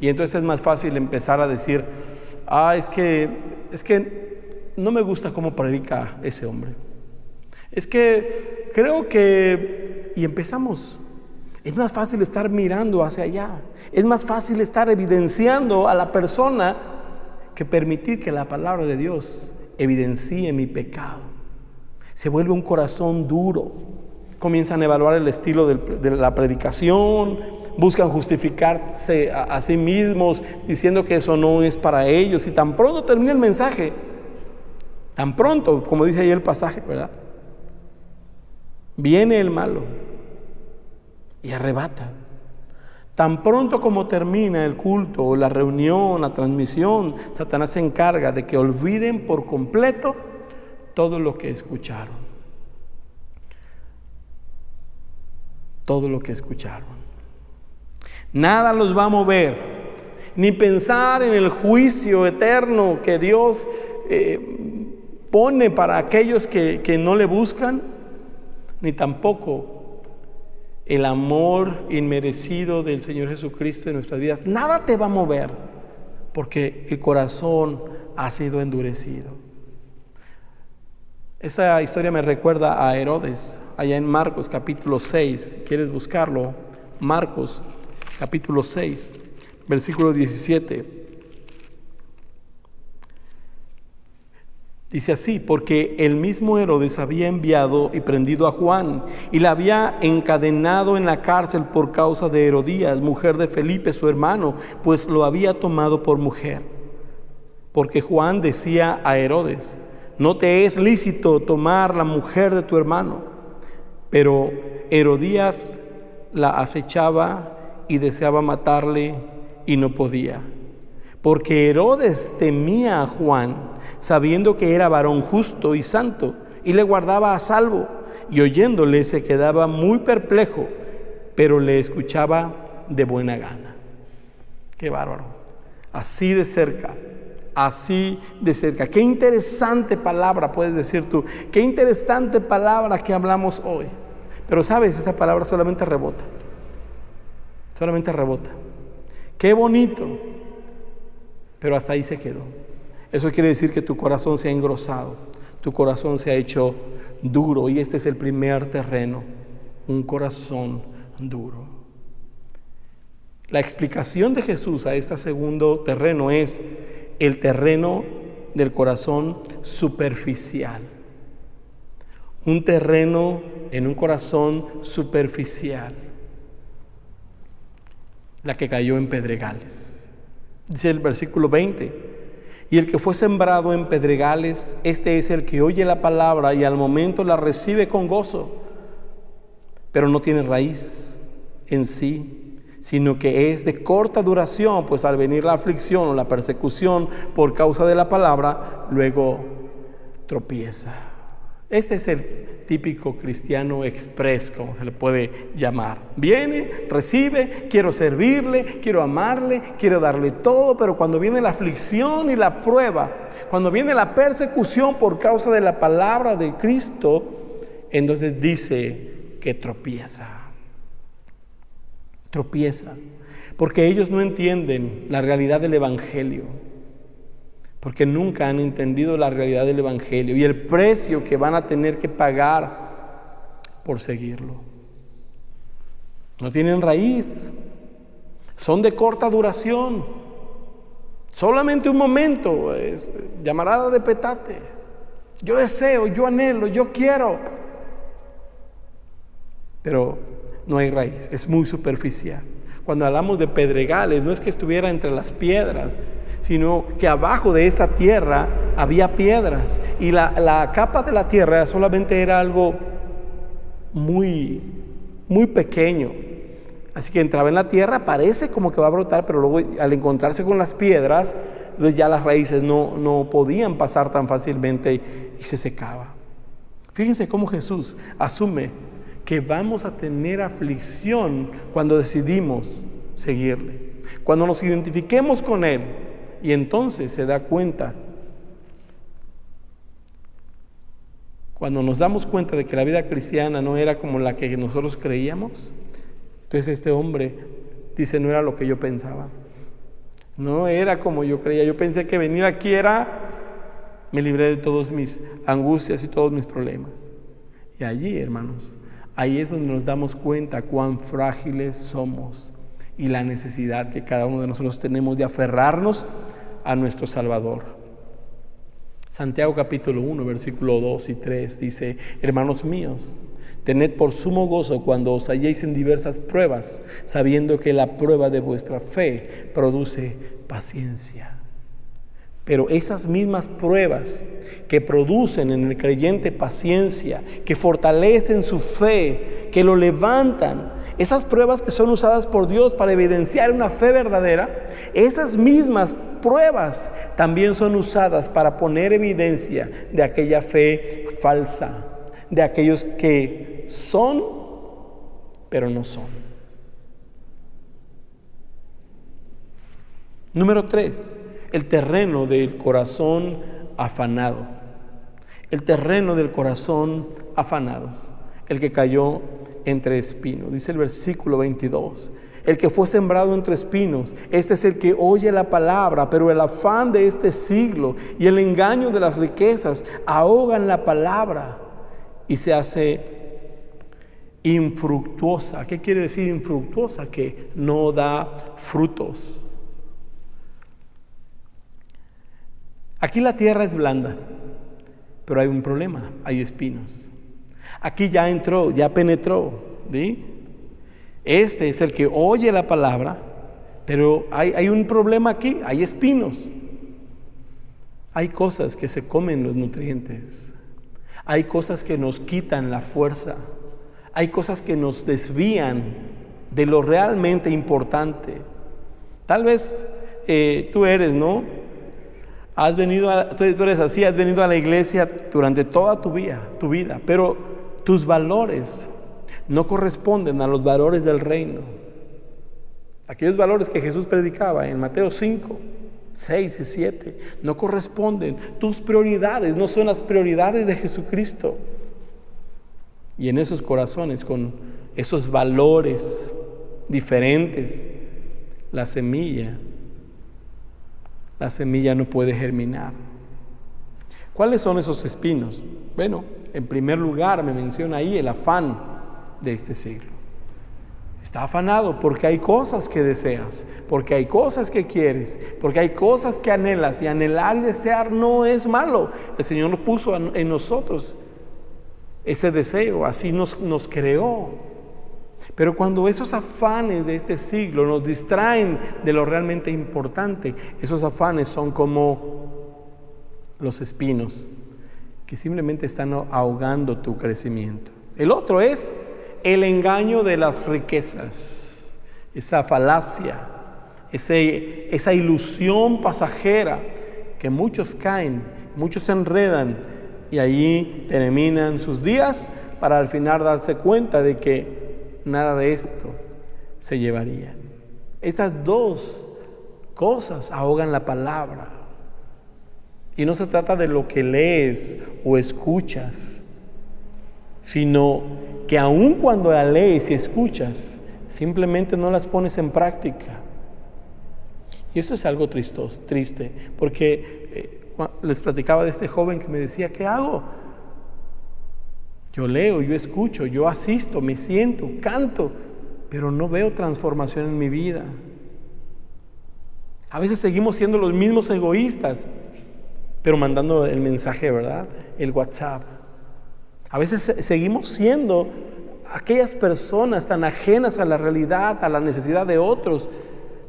Y entonces es más fácil empezar a decir: es que no me gusta cómo predica ese hombre. Es que creo que... Y empezamos. Es más fácil estar mirando hacia allá. Es más fácil estar evidenciando a la persona que permitir que la palabra de Dios evidencie mi pecado. Se vuelve un corazón duro. Comienzan a evaluar el estilo de la predicación. Buscan justificarse a sí mismos diciendo que eso no es para ellos. Y tan pronto termina el mensaje, tan pronto, como dice ahí el pasaje, ¿verdad? Viene el malo y arrebata. Tan pronto como termina el culto, la reunión, la transmisión, Satanás se encarga de que olviden por completo todo lo que escucharon. Todo lo que escucharon. Nada los va a mover, ni pensar en el juicio eterno que Dios pone para aquellos que no le buscan, ni tampoco el amor inmerecido del Señor Jesucristo en nuestras vidas. Nada te va a mover, porque el corazón ha sido endurecido. Esa historia me recuerda a Herodes, allá en Marcos capítulo 6. ¿Quieres buscarlo? Marcos capítulo 6, versículo 17. Dice así: porque el mismo Herodes había enviado y prendido a Juan y la había encadenado en la cárcel por causa de Herodías, mujer de Felipe su hermano, pues lo había tomado por mujer. Porque Juan decía a Herodes: no te es lícito tomar la mujer de tu hermano. Pero Herodías la acechaba y deseaba matarle y no podía, porque Herodes temía a Juan, sabiendo que era varón justo y santo, y le guardaba a salvo, y oyéndole se quedaba muy perplejo, pero le escuchaba de buena gana. Qué bárbaro. Así de cerca. Qué interesante palabra, puedes decir tú. Qué interesante palabra que hablamos hoy. Pero sabes, esa palabra solamente rebota. solamente rebota. Qué bonito, pero hasta ahí se quedó. Eso quiere decir que tu corazón se ha engrosado, tu corazón se ha hecho duro, y este es el primer terreno, un corazón duro. La explicación de Jesús a este segundo terreno es el terreno del corazón superficial. Un terreno en un corazón superficial, la que cayó en pedregales. Dice el versículo 20: y el que fue sembrado en pedregales, este es el que oye la palabra y al momento la recibe con gozo, pero no tiene raíz en sí, sino que es de corta duración, pues al venir la aflicción o la persecución por causa de la palabra, luego tropieza. Este es el típico cristiano express, como se le puede llamar. Viene, recibe, quiero servirle, quiero amarle, quiero darle todo, pero cuando viene la aflicción y la prueba, cuando viene la persecución por causa de la palabra de Cristo, entonces dice que tropieza. Tropieza, porque ellos no entienden la realidad del Evangelio, porque nunca han entendido la realidad del Evangelio y el precio que van a tener que pagar por seguirlo. No tienen raíz, son de corta duración, solamente un momento, llamarada de petate. Yo deseo, yo anhelo, yo quiero, pero no hay raíz, es muy superficial. Cuando hablamos de pedregales, no es que estuviera entre las piedras, sino que abajo de esa tierra había piedras, y la capa de la tierra solamente era algo muy, muy pequeño. Así que entraba en la tierra, parece como que va a brotar, pero luego al encontrarse con las piedras, entonces ya las raíces no podían pasar tan fácilmente y se secaba. Fíjense cómo Jesús asume que vamos a tener aflicción cuando decidimos seguirle, cuando nos identifiquemos con Él, y entonces se da cuenta. Cuando nos damos cuenta de que la vida cristiana no era como la que nosotros creíamos, entonces este hombre dice: no era lo que yo pensaba, no era como yo creía. Yo pensé que venir aquí me libré de todas mis angustias y todos mis problemas. Y allí, hermanos, ahí es donde nos damos cuenta cuán frágiles somos y la necesidad que cada uno de nosotros tenemos de aferrarnos a nuestro Salvador. Santiago capítulo 1, versículo 2 y 3 dice: hermanos míos, tened por sumo gozo cuando os halléis en diversas pruebas, sabiendo que la prueba de vuestra fe produce paciencia. Pero esas mismas pruebas que producen en el creyente paciencia, que fortalecen su fe, que lo levantan, esas pruebas que son usadas por Dios para evidenciar una fe verdadera, esas mismas pruebas también son usadas para poner evidencia de aquella fe falsa, de aquellos que son, pero no son. Número 3. El terreno del corazón afanado. El terreno del corazón afanados. El que cayó entre espinos. Dice el versículo 22. El que fue sembrado entre espinos, este es el que oye la palabra, pero el afán de este siglo y el engaño de las riquezas ahogan la palabra y se hace infructuosa. ¿Qué quiere decir infructuosa? Que no da frutos. Aquí la tierra es blanda, pero hay un problema, hay espinos. Aquí ya entró, ya penetró, ¿sí? Este es el que oye la palabra, pero hay un problema aquí, hay espinos. Hay cosas que se comen los nutrientes, hay cosas que nos quitan la fuerza, hay cosas que nos desvían de lo realmente importante. Tal vez tú eres, ¿no? Tú eres así, has venido a la iglesia durante toda tu vida, pero tus valores no corresponden a los valores del reino. Aquellos valores que Jesús predicaba en Mateo 5, 6 y 7 no corresponden. Tus prioridades no son las prioridades de Jesucristo. Y en esos corazones, con esos valores diferentes, la semilla no puede germinar. ¿Cuáles son esos espinos? Bueno, en primer lugar me menciona ahí el afán de este siglo. Está afanado porque hay cosas que deseas, porque hay cosas que quieres, porque hay cosas que anhelas, y anhelar y desear no es malo. El Señor nos puso en nosotros ese deseo, así nos creó. Pero cuando esos afanes de este siglo nos distraen de lo realmente importante, esos afanes son como los espinos que simplemente están ahogando tu crecimiento. El otro es el engaño de las riquezas, esa falacia, esa ilusión pasajera que muchos caen, muchos se enredan y allí terminan sus días para al final darse cuenta de que nada de esto se llevarían. Estas dos cosas ahogan la palabra. Y no se trata de lo que lees o escuchas, sino que aun cuando la lees y escuchas, simplemente no las pones en práctica. Y eso es algo triste, porque les platicaba de este joven que me decía, ¿qué hago? Yo leo, yo escucho, yo asisto, me siento, canto, pero no veo transformación en mi vida. A veces seguimos siendo los mismos egoístas, pero mandando el mensaje, ¿verdad? El WhatsApp. A veces seguimos siendo aquellas personas tan ajenas a la realidad, a la necesidad de otros,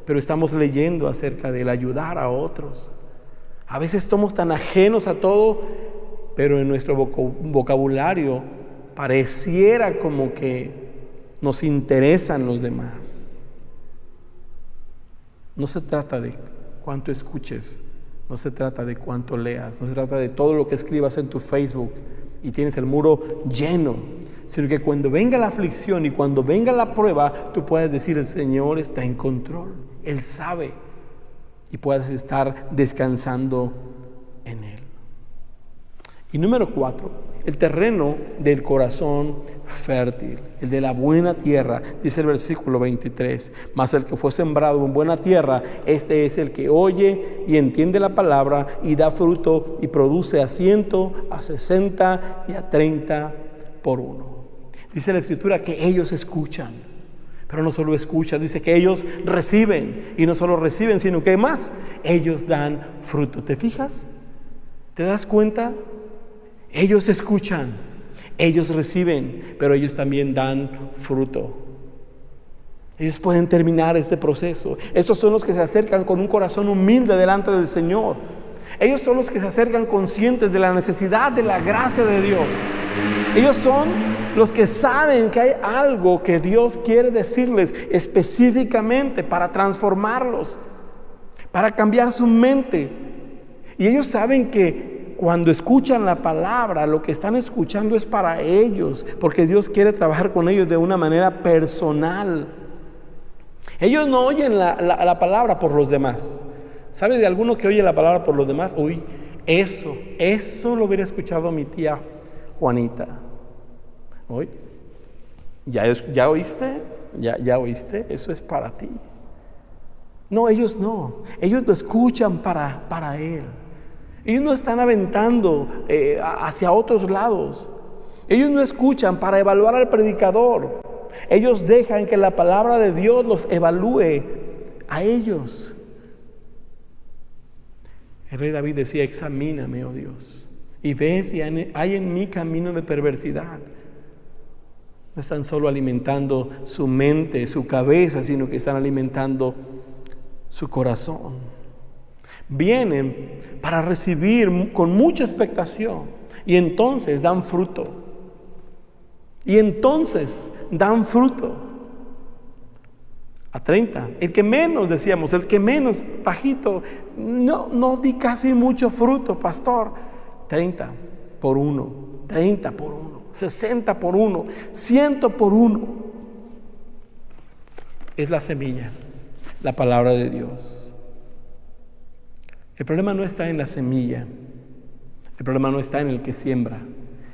pero estamos leyendo acerca del ayudar a otros. A veces somos tan ajenos a todo, pero en nuestro vocabulario pareciera como que nos interesan los demás. No se trata de cuánto escuches, no se trata de cuánto leas, no se trata de todo lo que escribas en tu Facebook y tienes el muro lleno, sino que cuando venga la aflicción y cuando venga la prueba, tú puedes decir, el Señor está en control, Él sabe, y puedes estar descansando en Él. Y número 4, el terreno del corazón fértil, el de la buena tierra, dice el versículo 23, mas el que fue sembrado en buena tierra, este es el que oye y entiende la palabra y da fruto y produce a 100, a 60 y a 30 por uno. Dice la Escritura que ellos escuchan, pero no solo escuchan, dice que ellos reciben, y no solo reciben, sino que más, ellos dan fruto. ¿Te fijas? ¿Te das cuenta? Ellos escuchan, ellos reciben, pero ellos también dan fruto. Ellos pueden terminar este proceso. Estos son los que se acercan con un corazón humilde delante del Señor. Ellos son los que se acercan conscientes de la necesidad de la gracia de Dios. Ellos son los que saben que hay algo que Dios quiere decirles específicamente para transformarlos, para cambiar su mente. Y ellos saben que cuando escuchan la palabra, lo que están escuchando es para ellos, porque Dios quiere trabajar con ellos de una manera personal. Ellos no oyen la palabra por los demás. ¿Sabe de alguno que oye la palabra por los demás? Uy, eso lo hubiera escuchado mi tía Juanita. Uy, ¿ya oíste? ¿Ya oíste? Eso es para ti. No, ellos no. Ellos lo escuchan para Él. Ellos no están aventando hacia otros lados. Ellos no escuchan para evaluar al predicador. Ellos dejan que la palabra de Dios los evalúe a ellos. El rey David decía, examíname, oh Dios, y ve si hay en mí camino de perversidad. No están solo alimentando su mente, su cabeza, sino que están alimentando su corazón. Vienen para recibir con mucha expectación y entonces dan fruto. Y entonces dan fruto. A 30, el que menos, decíamos, el que menos, bajito, no di casi mucho fruto, pastor. 30 por 1, 30 por 1, 60 por 1, 100 por 1. Es la semilla, la palabra de Dios. El problema no está en la semilla, el problema no está en el que siembra,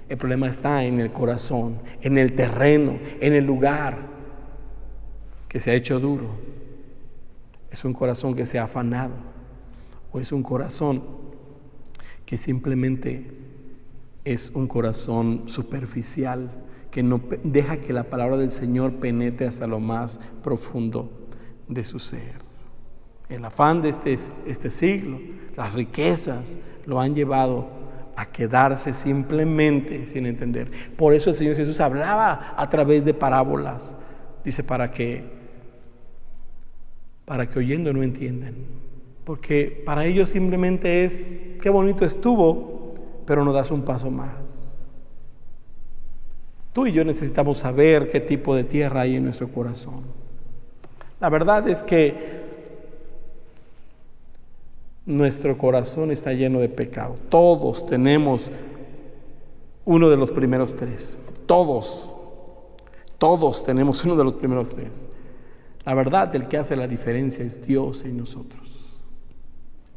el problema está en el corazón, en el terreno, en el lugar que se ha hecho duro? ¿Es un corazón que se ha afanado? ¿O es un corazón que simplemente es un corazón superficial, que no deja que la palabra del Señor penetre hasta lo más profundo de su ser? El afán de este siglo, las riquezas, lo han llevado a quedarse simplemente sin entender. Por eso el Señor Jesús hablaba a través de parábolas. Dice, para que oyendo no entiendan. Porque para ellos simplemente es, qué bonito estuvo, pero no das un paso más. Tú y yo necesitamos saber qué tipo de tierra hay en nuestro corazón. La verdad es que nuestro corazón está lleno de pecado. Todos tenemos uno de los primeros tres. Todos tenemos uno de los primeros tres. La verdad, el que hace la diferencia es Dios en nosotros,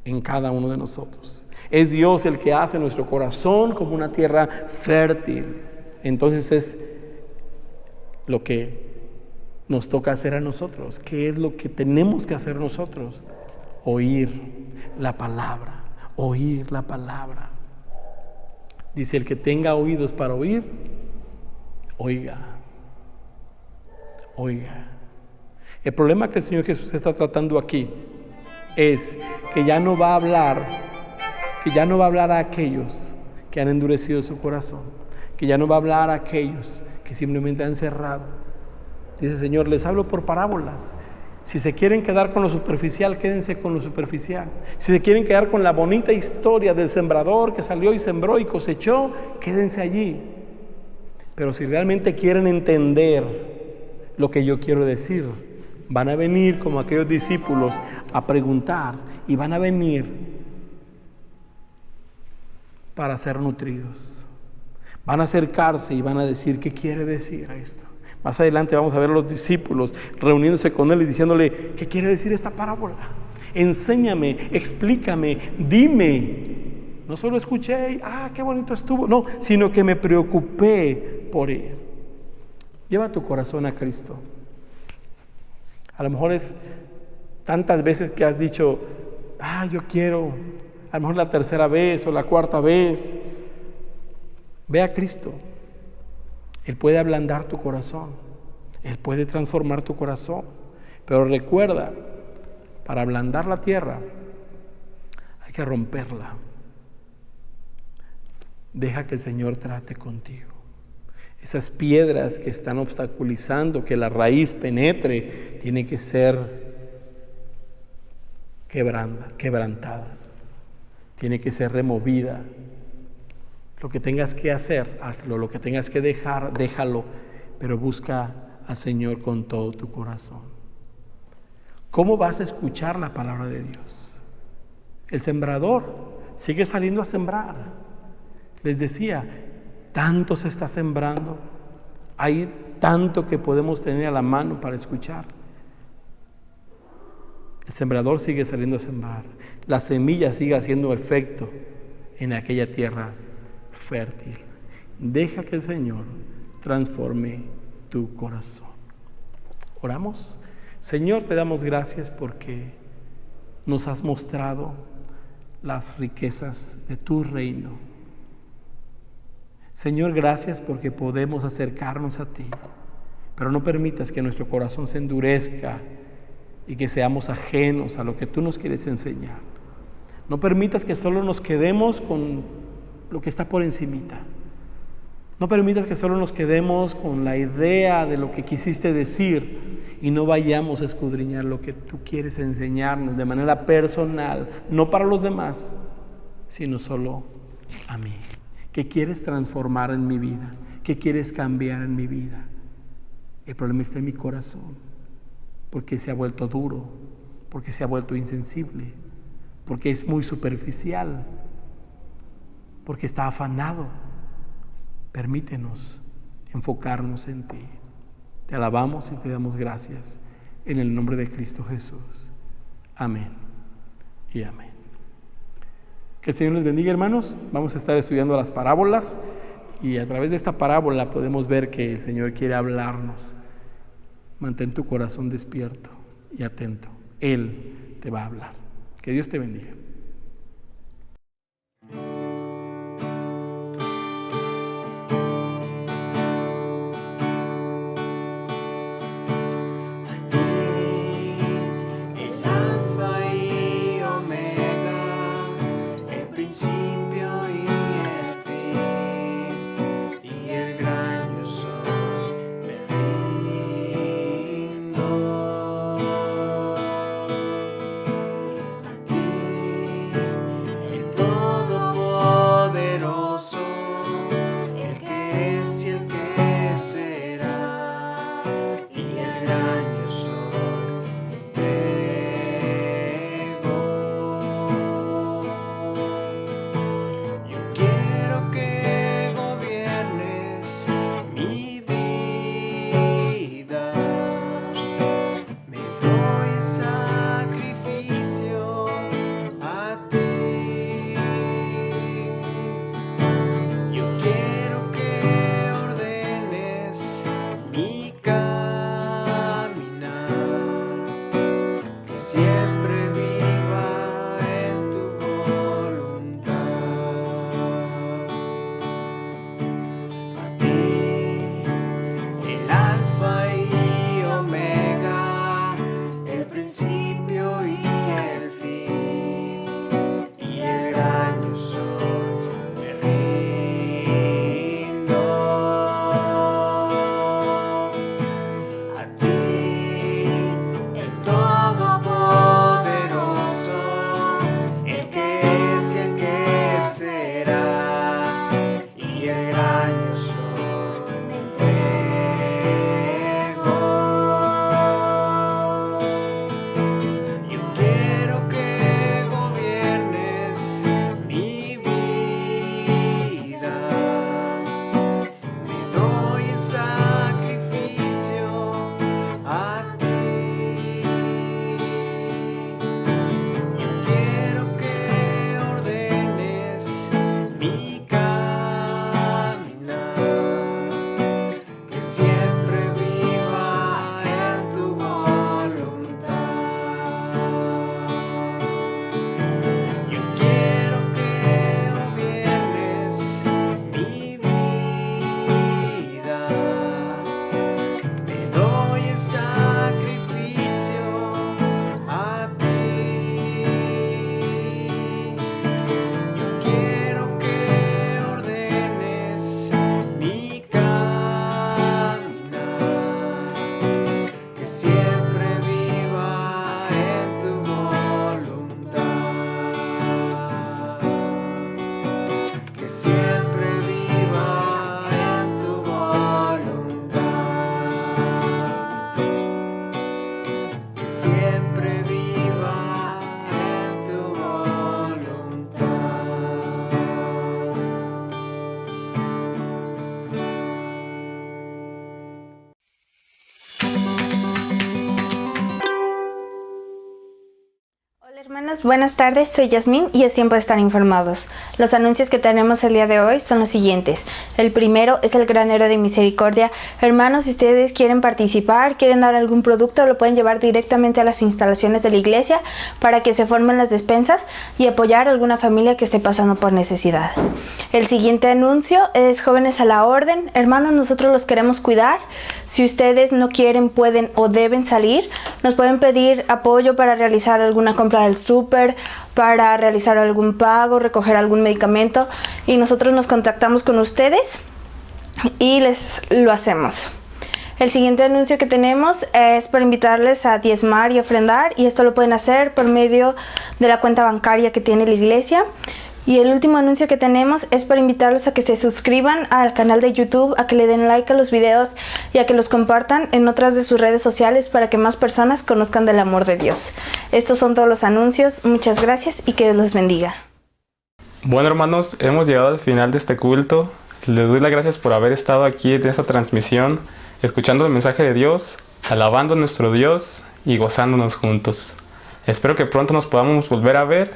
en cada uno de nosotros. Es Dios el que hace nuestro corazón como una tierra fértil. Entonces es lo que nos toca hacer a nosotros. ¿Qué es lo que tenemos que hacer nosotros? Oír la palabra, oír la palabra. Dice, el que tenga oídos para oír, oiga. El problema que el Señor Jesús está tratando aquí es que ya no va a hablar a aquellos que han endurecido su corazón, que ya no va a hablar a aquellos que simplemente han cerrado. Dice, Señor, les hablo por parábolas. Si se quieren quedar con lo superficial, quédense con lo superficial. Si se quieren quedar con la bonita historia del sembrador que salió y sembró y cosechó, quédense allí. Pero si realmente quieren entender lo que yo quiero decir, van a venir como aquellos discípulos a preguntar, y van a venir para ser nutridos. Van a acercarse y van a decir, ¿qué quiere decir esto? Más adelante vamos a ver a los discípulos reuniéndose con él y diciéndole, ¿qué quiere decir esta parábola? Enséñame, explícame, dime. No solo escuché y, qué bonito estuvo, no, sino que me preocupé por él. Lleva tu corazón a Cristo. A lo mejor es tantas veces que has dicho, yo quiero, a lo mejor la tercera vez o la cuarta vez. Ve a Cristo. Él puede ablandar tu corazón. Él puede transformar tu corazón. Pero recuerda, para ablandar la tierra hay que romperla. Deja que el Señor trate contigo. Esas piedras que están obstaculizando que la raíz penetre, tiene que ser quebrantada. Tiene que ser removida. Lo que tengas que hacer, hazlo. Lo que tengas que dejar, déjalo. Pero busca al Señor con todo tu corazón. ¿Cómo vas a escuchar la palabra de Dios? El sembrador sigue saliendo a sembrar. Les decía, tanto se está sembrando. Hay tanto que podemos tener a la mano para escuchar. El sembrador sigue saliendo a sembrar. La semilla sigue haciendo efecto en aquella tierra fértil. Deja que el Señor transforme tu corazón. Oramos. Señor, te damos gracias porque nos has mostrado las riquezas de tu reino. Señor, gracias porque podemos acercarnos a ti, pero no permitas que nuestro corazón se endurezca y que seamos ajenos a lo que tú nos quieres enseñar. No permitas que solo nos quedemos con lo que está por encimita. No permitas que solo nos quedemos con la idea de lo que quisiste decir y no vayamos a escudriñar lo que tú quieres enseñarnos de manera personal, no para los demás, sino solo a mí. ¿Qué quieres transformar en mi vida? ¿Qué quieres cambiar en mi vida? El problema está en mi corazón, porque se ha vuelto duro, porque se ha vuelto insensible, porque es muy superficial, porque está afanado. Permítenos enfocarnos en ti. Te alabamos y te damos gracias en el nombre de Cristo Jesús. Amén y amén. Que el Señor les bendiga, hermanos. Vamos a estar estudiando las parábolas y a través de esta parábola podemos ver que el Señor quiere hablarnos Mantén tu corazón despierto y atento. Él te va a hablar. Que Dios te bendiga. Hermanos, buenas tardes, soy Yasmín y es tiempo de estar informados. Los anuncios que tenemos el día de hoy son los siguientes. El primero es el Granero de Misericordia. Hermanos, si ustedes quieren participar, quieren dar algún producto, lo pueden llevar directamente a las instalaciones de la iglesia para que se formen las despensas y apoyar a alguna familia que esté pasando por necesidad. El siguiente anuncio es Jóvenes a la Orden. Hermanos, nosotros los queremos cuidar. Si ustedes no quieren, pueden o deben salir, nos pueden pedir apoyo para realizar alguna compra del súper, para realizar algún pago, recoger algún medicamento y nosotros nos contactamos con ustedes y les lo hacemos. El siguiente anuncio que tenemos es para invitarles a diezmar y ofrendar, y esto lo pueden hacer por medio de la cuenta bancaria que tiene la iglesia. Y el último anuncio que tenemos es para invitarlos a que se suscriban al canal de YouTube, a que le den like a los videos y a que los compartan en otras de sus redes sociales para que más personas conozcan del amor de Dios. Estos son todos los anuncios. Muchas gracias y que Dios los bendiga. Bueno, hermanos, hemos llegado al final de este culto. Les doy las gracias por haber estado aquí en esta transmisión, escuchando el mensaje de Dios, alabando a nuestro Dios y gozándonos juntos. Espero que pronto nos podamos volver a ver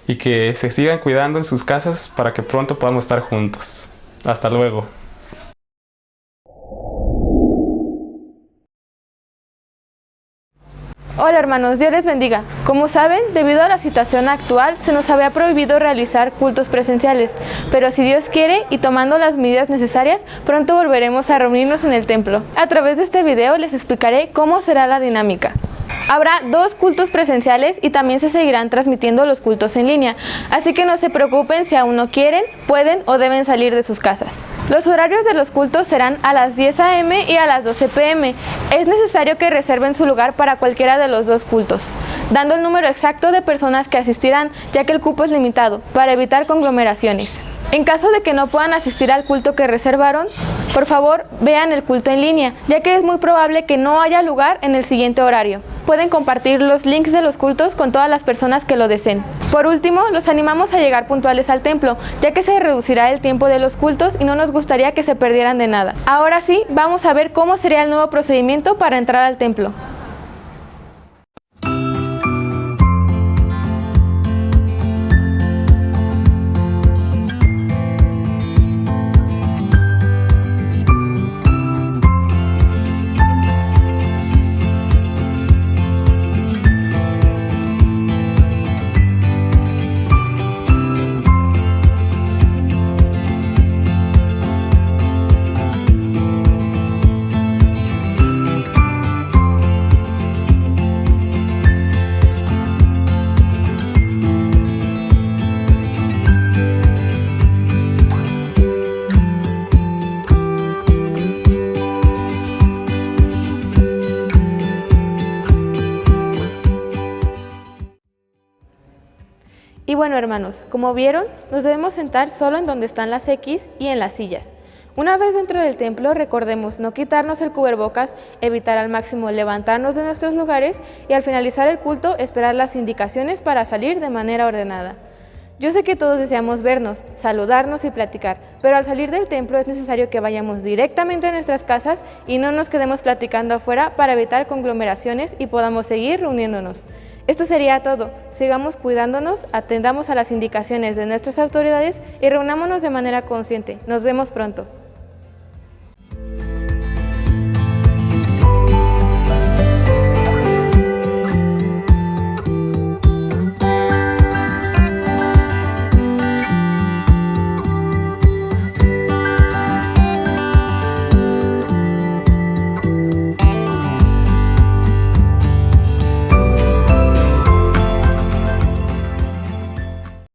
y que se sigan cuidando en sus casas para que pronto podamos estar juntos. Hasta luego. Hola hermanos, Dios les bendiga. Como saben, debido a la situación actual, se nos había prohibido realizar cultos presenciales, pero si Dios quiere y tomando las medidas necesarias, pronto volveremos a reunirnos en el templo. A través de este video les explicaré cómo será la dinámica. Habrá 2 cultos presenciales y también se seguirán transmitiendo los cultos en línea, así que no se preocupen si aún no quieren, pueden o deben salir de sus casas. Los horarios de los cultos serán a las 10 a.m. y a las 12 p.m. Es necesario que reserven su lugar para cualquiera de los 2 cultos, dando el número exacto de personas que asistirán, ya que el cupo es limitado, para evitar conglomeraciones. En caso de que no puedan asistir al culto que reservaron, por favor vean el culto en línea, ya que es muy probable que no haya lugar en el siguiente horario. Pueden compartir los links de los cultos con todas las personas que lo deseen. Por último, los animamos a llegar puntuales al templo, ya que se reducirá el tiempo de los cultos y no nos gustaría que se perdieran de nada. Ahora sí, vamos a ver cómo sería el nuevo procedimiento para entrar al templo. Y bueno hermanos, como vieron, nos debemos sentar solo en donde están las X y en las sillas. Una vez dentro del templo, recordemos no quitarnos el cubrebocas, evitar al máximo levantarnos de nuestros lugares y al finalizar el culto esperar las indicaciones para salir de manera ordenada. Yo sé que todos deseamos vernos, saludarnos y platicar, pero al salir del templo es necesario que vayamos directamente a nuestras casas y no nos quedemos platicando afuera para evitar conglomeraciones y podamos seguir reuniéndonos. Esto sería todo. Sigamos cuidándonos, atendamos a las indicaciones de nuestras autoridades y reunámonos de manera consciente. Nos vemos pronto.